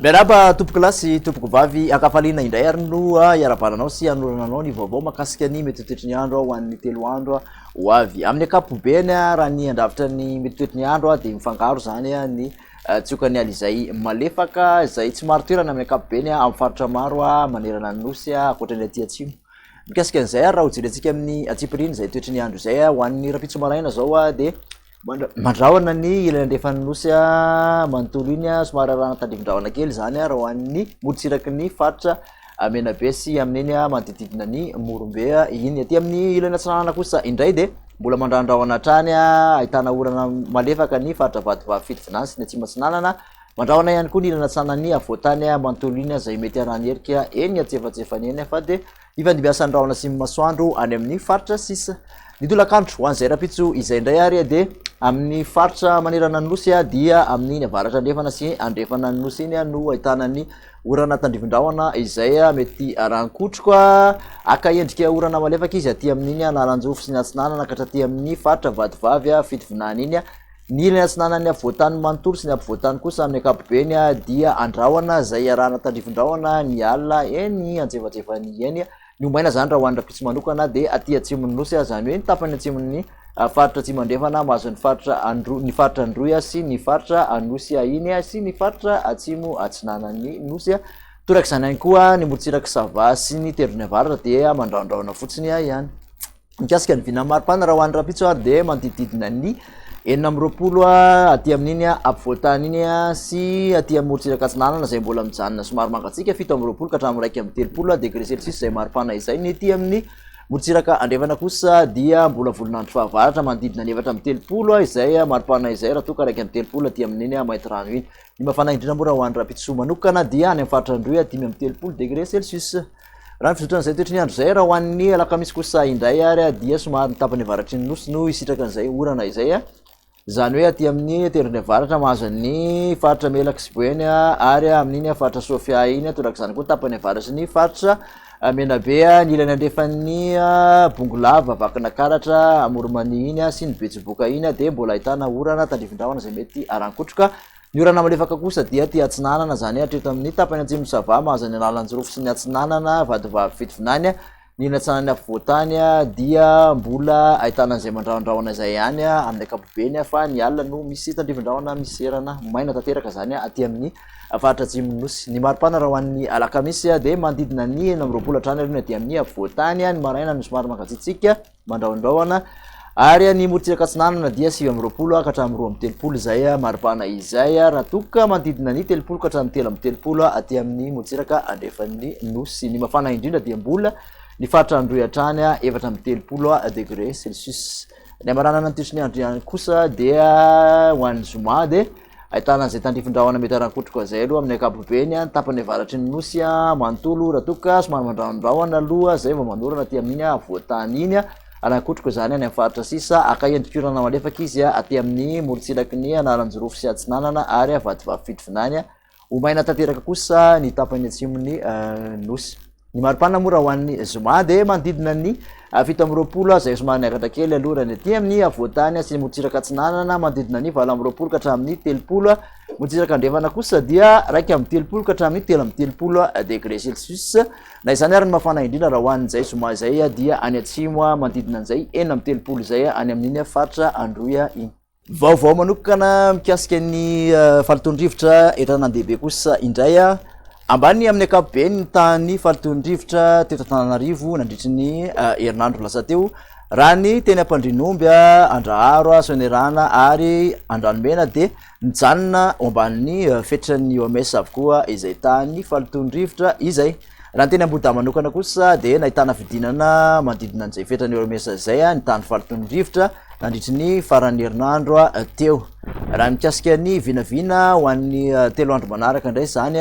Miaraba tompoko lasy tompoko vavy akafaliana indray ary no iarabananao sy anorananao ny vaovao makasika ny mety toetry ny andro ho an'ny 3 andro ho avy. Amin'ny ankapobeny raha ny andavitra ny mety toetry ny andro dia mifangaro zany ny tsiokany alizay malefaka izay tsy maro toerana amin'ny ankapobeny amin'ny faritra maro manerana ny nosy ankoatran'ny aty atsimo. Mikasika an'izay raha ho jerentsika amin'ny atsipiriny izay toetry ny andro izay ho an'ny rapitso maraina zao dia mandrahona ny ilany andrefan'ny nosy manontolo iny somary arahana tandrivin-drahona kely zany raha ho an'ny morotsiraky ny faritra Menabe sy amin'iny manodididina ny Morombe iny. Aty amin'ny ilany atsinanana kosa indray dia mbola mandrandrahona hatrany ahitana orana malefaka ny faritra Vadivavy Fidifinana sy ny atsimo atsinanana. Mandrahona ihany koa ny ilany atsinanany avoatany manontolo iny izay mety arahany herika eny atsefatsefany eny fa dia ifandimbiasa andrahona sy masoandro any amin'ny faritra sisa. Ny tolakandro ho an'izay rapitso izay indray ary dia amin'ny faritra manerana ny nosy dia amin'ny avaratra andrefana sy andrefana ny nosy iny no ahitana ny orana tandrivin-drahona izay mety arankotroka aka endrika orana malefaka izy aty amin'iny Analanjofo sy ny atsinanana ka hatraty amin'ny faritra Vadivavy Fidifinana iny. Ny ilany atsinanany avoatany manontolo sy ny avoatany kosa amin'ny ankapobeny dia andrahona izay arahana tandrivin-drahona ny alina eny antsefatsefany eny. Ny omaina zany raha ho an'ny rapitso manokana dia aty atsimon'ny nosy zany hoe ny tapany atsimon'ny faritra atsimo andrefana mahazo ny faritra Androy sy ny faritra Anosy iny sy ny faritra atsimo atsinanan'ny nosy. Toraka izany ihany koa ny morotsiraky Sava sy ny tendrony avaratra dia mandrahondrahona fotsiny ihany. Mikasika ny vina maripana raha ho an'ny rapitso dia manodididina ny 420 aty amin'iny ampovoatany iny sy aty amin'ny morotsiraka atsinanana izay mbola mijanona somary mangatsika 720 ka hatramin'ny 130 degré celsius izay maripana izay. Ny aty amin'ny morotsiraka andrefana kosa dia mbola volonandro fahavaratra manodidina ny 430 izay maripana izay raha toa ka 130 aty amin'iny mainty rano iny. Ny mafana indrindra moa raha ho an'ny rapitso manokana dia any amin'ny faritra Androy 530 degré celsius. Raha ny fizotran'izay toetry ny andro izay raha ho an'ny alakamisy kosa indray ary dia somary mitapany avaratry ny nosy no hisitraka an'izay orana izay. Zany hoe aty amin'ny tendrony avaratra mahazo ny faritra Melaky sy Boeny ary amin'iny faritra Sofia iny toraka izany koa tapany avaratry ny faritra Menabe ny ilany andrefan'ny Bongolava Vakinakaratra Amoromany iny sy ny Betsiboka iny dia mbola ahitana orana tandrivin-drahona izay mety arankotroka. Ny orana malefaka kosa dia aty atsinanana zany hatreto amin'ny tapany atsimo Sava mahazo ny Analanjofo sy ny atsinanana Vadivavy Fidifinana. Ny natsanany afovoatany dia mbola ahitana an'izay mandrahondrahona izay ihany amin'ny ankapobeny fa ny alina no misy tandrivin-drahona miserana maina tanteraka zany aty amin'ny faritra atsimon'ny nosy. Ny maripana raha ho an'ny alakamisy dia manodidina ny 9 hatrany aloha aty amin'ny afovoatany ny maraina no somary mangatsitsika mandrahondrahona ary ny morotsiraka atsinanana dia 9 ka hatramin'ny 12 izay maripana izay raha toka manodidina ny 30 ka hatramin'ny 13 aty amin'ny morotsiraka andrefan'ny nosy. Ny mafana indrindra dia mbola ny faritra Androy hatrany 430 degré celsius. Ny amaranana ny toetry ny andro ihany kosa dia ho an'ny zoma dia ahitana an'izay tandrivin-drahona mety arankotroka izay aloha amin'ny ankapobeny ny tapany avaratry ny nosy manontolo raha toka somary mandrahondrahona aloha izay vao manorana aty amin'iny avoatany iny arankotroka zany any amin'ny faritra sisa aka endrikorana malefaka izy aty amin'ny morotsiraky ny Analanjofo sy atsinanana ary Vadivavy Fidifinana. Omaina tanteraka kosa ny tapany atsimony nosy. Ny maripana moa raha ho an'ny zoma dia manodidina ny 720 izay somary niakatra kely aloha raha ny aty amin'ny avoatany sy ny morotsiraka atsinanana manodidina ny 420 ka hatramin'ny 30. Morotsiraka andrefana kosa dia 130 ka hatramin'ny 330 degré celsius. Na izany ary ny mafana indrindra raha ho an'izay zoma izay dia any atsimo manodidina an'izay 430 izay any amin'iny faritra Androy iny. Vaovao manokana mikasika ny falitondrivotra etanandehibe kosa indray ambany amin'ny ankapobeny ny tany falitondrivotra teto Antananarivo nandritry ny herinandro lasa teo raha ny teny Ampandrinomby Andraharo Soanerana ary Andranomena dia nijanona ambanin'ny fetran'ny OMS avokoa izay tany falitondrivotra izay. Raha ny teny Ambohidahy manokana kosa dia nahitana fidinana manodidina an'izay fetran'ny OMS izay ny tany falitondrivotra nandritry ny faran'ny herinandro teo. Raha mikasika ny vinavina ho an'ny 3 andro manaraka indray zany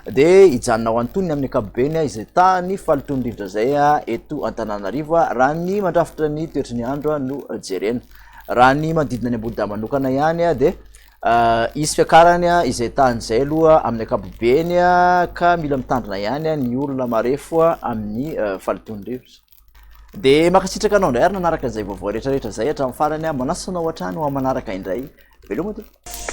dia hijanona ho antony amin'ny ankapobeny izay tany falitondrivotra izay eto Antananarivo raha ny mandrafitra ny toetry ny andro no jerena. Raha ny manodidina ny Ambohidahy manokana ihany dia isy fiakarany izay tany izay aloha amin'ny ankapobeny ka mila mitandrina ihany ny olona marefo amin'ny falitondrivotra. Dia makasitraka anao indray ary nanaraka izay vaovao rehetrarehetra izay hatramin'ny farany manasanao hatrany ho manaraka indray veloma tompoko.